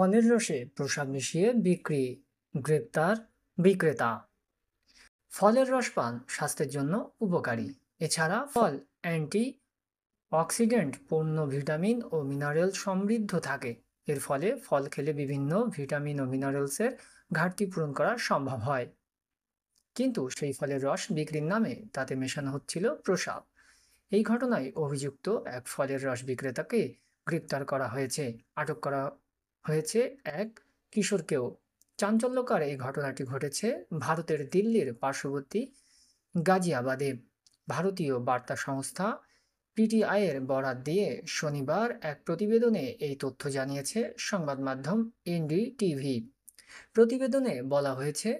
ফলের রসে প্রসাদ মিশিয়ে বিক্রি, গ্রেপ্তার বিক্রেতা। ফলের রস পান স্বাস্থ্যের জন্য উপকারী। এছাড়া ফল অ্যান্টি অক্সিডেন্ট পূর্ণ ভিটামিন ও মিনারেল সমৃদ্ধ থাকে। এর ফলে ফল খেলে বিভিন্ন ভিটামিন ও মিনারেলসের ঘাটতি পূরণ করা সম্ভব হয়। কিন্তু সেই ফলের রস বিক্রির নামে তাতে মেশানো হচ্ছিল প্রসাব। এই ঘটনায় অভিযুক্ত এক ফলের রস বিক্রেতাকে গ্রেপ্তার করা হয়েছে। আটক করা হয়েছে এক কিশোরকেও। চাঞ্চল্যকর এই ঘটনাটি ঘটেছে ভারতের দিল্লির পার্শ্ববর্তী গাজিয়াবাদে। ভারতীয় বার্তা সংস্থা পিটিআইয়ের বরাত দিয়ে শনিবার এক প্রতিবেদনে এই তথ্য জানিয়েছে সংবাদ মাধ্যম এনডিটিভি। প্রতিবেদনে বলা হয়েছে,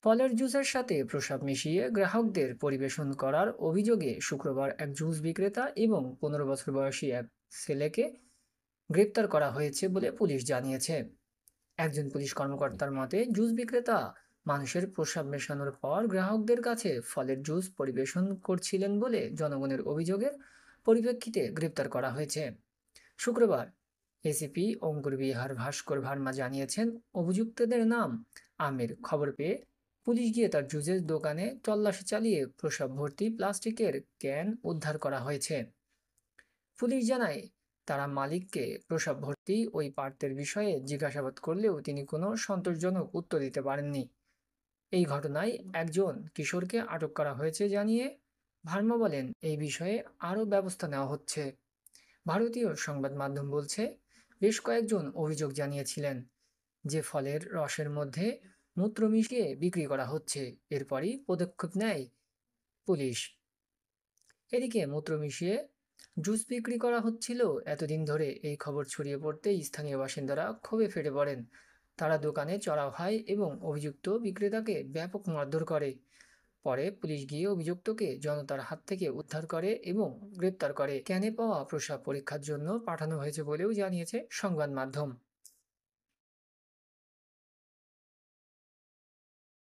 ফলের জুসের সাথে প্রসাব মিশিয়ে গ্রাহকদের পরিবেশন করার অভিযোগে শুক্রবার এক জুস বিক্রেতা এবং 15 বছর বয়সী এক ছেলেকে গ্রেপ্তার করা হয়েছে বলে পুলিশ জানিয়েছে। একজন পুলিশ কর্মকর্তার মতে, জুস বিক্রেতা মানুষের প্রসাব মেশানোর পর গ্রাহকদের কাছে ফলের জুস পরিবেশন করছিলেন বলে জনগণের অভিযোগের পরিপ্রেক্ষিতে গ্রেপ্তার করা হয়েছে। শুক্রবার এসিপি অঙ্কুর বিহার ভাস্কর ভার্মা জানিয়েছেন, অভিযুক্তদের নাম আমির। খবর পেয়ে পুলিশ গিয়ে তার জুসের দোকানে তল্লাশি চালিয়ে প্রসাব ভর্তি প্লাস্টিকের ক্যান উদ্ধার করা হয়েছে। পুলিশ জানায়, তারা মালিককে প্রসাব ভর্তি ওই পাত্রের বিষয়ে জিজ্ঞাসাবাদ করলেও তিনি কোনো সন্তোষজনক উত্তর দিতে পারেননি। এই ঘটনায় একজন কিশোরকে আটক করা হয়েছে জানিয়ে ভার্মা বলেন, এই বিষয়ে আরও ব্যবস্থা নেওয়া হচ্ছে। ভারতীয় সংবাদ মাধ্যম বলছে, বেশ কয়েকজন অভিযোগ জানিয়েছিলেন যে ফলের রসের মধ্যে মূত্র মিশিয়ে বিক্রি করা হচ্ছে। এরপরই পদক্ষেপ নেয় পুলিশ। এদিকে মূত্র মিশিয়ে জুস বিক্রি করা হচ্ছিল এতদিন ধরে এই খবর ছড়িয়ে পড়তেই স্থানীয় বাসিন্দারা ক্ষোভে ফেটে পড়েন। তারা দোকানে চড়াও হয় এবং অভিযুক্ত বিক্রেতাকে ব্যাপক মারধর করে। পরে পুলিশ গিয়ে অভিযুক্তকে জনতার হাত থেকে উদ্ধার করে এবং গ্রেপ্তার করে। ক্যানে পাওয়া প্রসাব পরীক্ষার জন্য পাঠানো হয়েছে বলেও জানিয়েছে সংবাদ মাধ্যম।